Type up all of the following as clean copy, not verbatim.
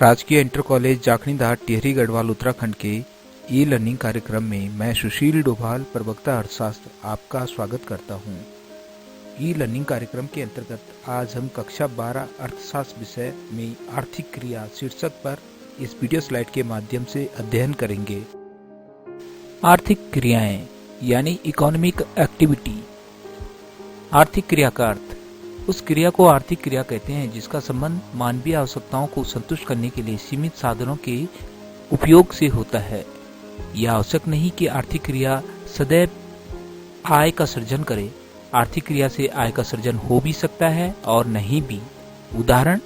राजकीय inter college Jakhnidhar Tehri Garhwal Uttarakhand के e learning कार्यक्रम में मैं सुशील डोभाल प्रवक्ता अर्थशास्त्र आपका स्वागत करता हूं। ई लर्निंग कार्यक्रम के अंतर्गत आज हम कक्षा 12 अर्थशास्त्र विषय में आर्थिक क्रिया शीर्षक पर इस वीडियो स्लाइड के माध्यम से अध्ययन करेंगे। आर्थिक क्रियाएं यानी इकोनॉमिक एक्टिविटी। आर्थिक क्रिया का अर्थ उस क्रिया को आर्थिक क्रिया कहते हैं जिसका संबंध मानवीय आवश्यकताओं को संतुष्ट करने के लिए सीमित साधनों के उपयोग से होता है। यह आवश्यक नहीं कि आर्थिक क्रिया सदैव आय का सृजन करे। आर्थिक क्रिया से आय का सृजन हो भी सकता है और नहीं भी। उदाहरण,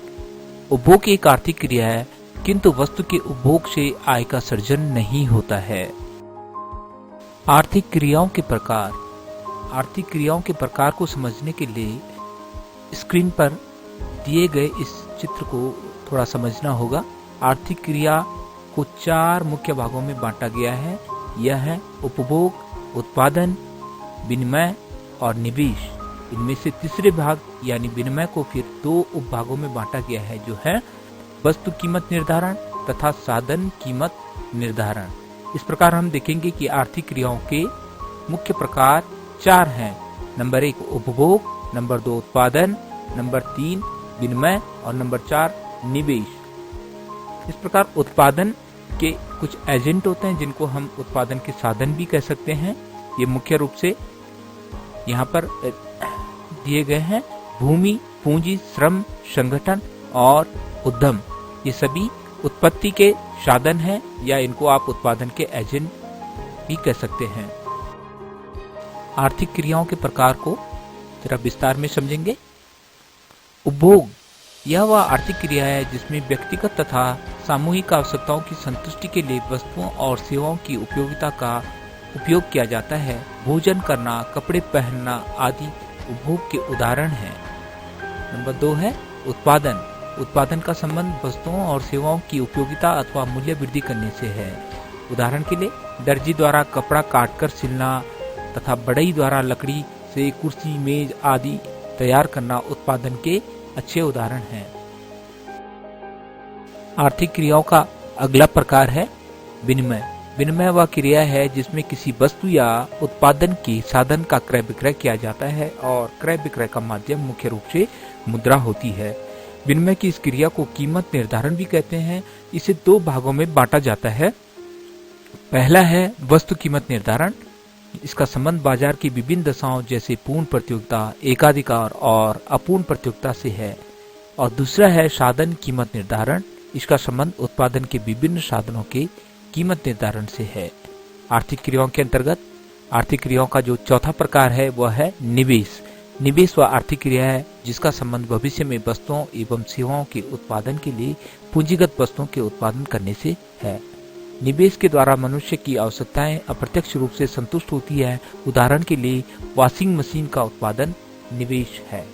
उपभोग एक आर्थिक क्रिया है किंतु वस्तु के उपभोग से आय का सृजन नहीं होता है। आर्थिक क्रियाओं के प्रकार। आर्थिक क्रियाओं के प्रकार को समझने के लिए स्क्रीन पर दिए गए इस चित्र को थोड़ा समझना होगा। आर्थिक क्रिया को 4 मुख्य भागों में बांटा गया है। यह है उपभोग, उत्पादन, विनिमय और निवेश। इनमें से तीसरे भाग यानी विनिमय को फिर 2 उपभागों में बांटा गया है, जो है वस्तु कीमत निर्धारण तथा साधन कीमत निर्धारण। इस प्रकार हम देखेंगे कि आर्थिक क्रियाओं के मुख्य प्रकार 4 हैं। नंबर 1 उपभोग, नंबर 2 उत्पादन, नंबर 3 विनिमय और नंबर 4 निवेश। इस प्रकार उत्पादन के कुछ एजेंट होते हैं जिनको हम उत्पादन के साधन भी कह सकते हैं। ये मुख्य रूप से यहाँ पर दिए गए हैं। भूमि, पूंजी, श्रम, संगठन और उद्यम, ये सभी उत्पत्ति के साधन हैं या इनको आप उत्पादन के एजेंट भी कह सकते हैं। आर्थिक क्रियाओं के प्रकार को जरा विस्तार में समझेंगे। उपभोग, यह वह आर्थिक क्रिया है जिसमें व्यक्तिगत तथा सामूहिक आवश्यकताओं की संतुष्टि के लिए वस्तुओं और सेवाओं की उपयोगिता का उपयोग किया जाता है। भोजन करना, कपड़े पहनना आदि उपभोग के उदाहरण हैं। नंबर 2 है उत्पादन। उत्पादन का संबंध वस्तुओं और सेवाओं की उपयोगिता अथवा मूल्य वृद्धि करने से है। उदाहरण के लिए दर्जी द्वारा कपड़ा काटकर सिलना तथा बढ़ई द्वारा लकड़ी से कुर्सी, मेज आदि तैयार करना उत्पादन के अच्छे उदाहरण हैं। आर्थिक क्रियाओं का अगला प्रकार है विनिमय। विनिमय वह क्रिया है जिसमें किसी वस्तु या उत्पादन के साधन का क्रय विक्रय किया जाता है और क्रय विक्रय का माध्यम मुख्य रूप से मुद्रा होती है। विनिमय की इस क्रिया को कीमत निर्धारण भी कहते हैं। इसे 2 भागों में बांटा जाता है। पहला है वस्तु कीमत निर्धारण। इसका संबंध बाजार की विभिन्न दशाओं जैसे पूर्ण प्रतियोगिता, एकाधिकार और अपूर्ण प्रतियोगिता से है। और दूसरा है साधन कीमत निर्धारण। इसका संबंध उत्पादन के विभिन्न साधनों के कीमत निर्धारण से है। आर्थिक क्रियाओं के अंतर्गत आर्थिक क्रियाओं का जो चौथा प्रकार है वह है निवेश। निवेश वह आर्थिक क्रिया है जिसका संबंध भविष्य में वस्तुओं एवं सेवाओं के उत्पादन के लिए पूंजीगत वस्तुओं के उत्पादन करने से है। निवेश के द्वारा मनुष्य की आवश्यकताएं अप्रत्यक्ष रूप से संतुष्ट होती है। उदाहरण के लिए वॉशिंग मशीन का उत्पादन निवेश है।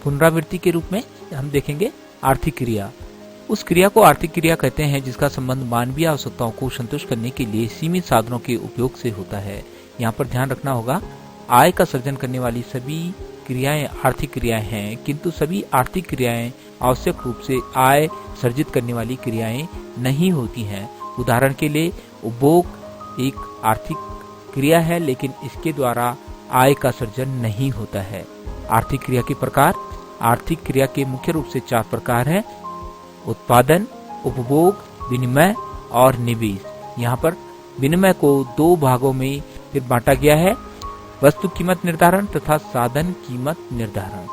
पुनरावृत्ति के रूप में हम देखेंगे आर्थिक क्रिया। उस क्रिया को आर्थिक क्रिया कहते हैं जिसका संबंध मानवीय आवश्यकताओं को संतुष्ट करने के लिए सीमित साधनों के उपयोग से होता है। यहाँ पर ध्यान रखना होगा, आय का सृजन करने वाली सभी क्रियाएं आर्थिक क्रियाएं हैं, किंतु सभी आर्थिक क्रियाएं आवश्यक रूप से आय सर्जित करने वाली क्रियाएं नहीं होती हैं। उदाहरण के लिए उपभोग एक आर्थिक क्रिया है लेकिन इसके द्वारा आय का सृजन नहीं होता है। आर्थिक क्रिया के प्रकार। आर्थिक क्रिया के मुख्य रूप से 4 प्रकार हैं: उत्पादन, उपभोग, विनिमय और निवेश। यहाँ पर विनिमय को 2 भागों में फिर बांटा गया है, वस्तु कीमत निर्धारण तथा साधन कीमत निर्धारण।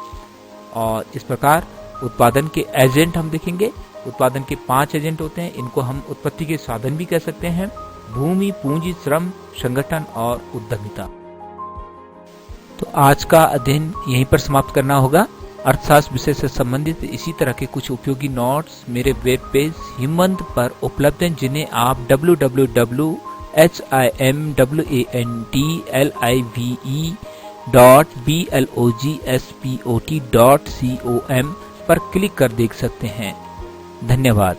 और इस प्रकार उत्पादन के एजेंट हम देखेंगे। उत्पादन के 5 एजेंट होते हैं। इनको हम उत्पत्ति के साधन भी कह सकते हैं: भूमि, पूंजी, श्रम, संगठन और उद्यमिता। तो आज का अध्ययन यहीं पर समाप्त करना होगा। अर्थशास्त्र विषय से संबंधित इसी तरह के कुछ उपयोगी नोट्स मेरे वेब पेज हिमवंत पर उपलब्ध हैं, जिन्हें आप www.himwantlive.blogspot.com पर क्लिक कर देख सकते हैं। धन्यवाद।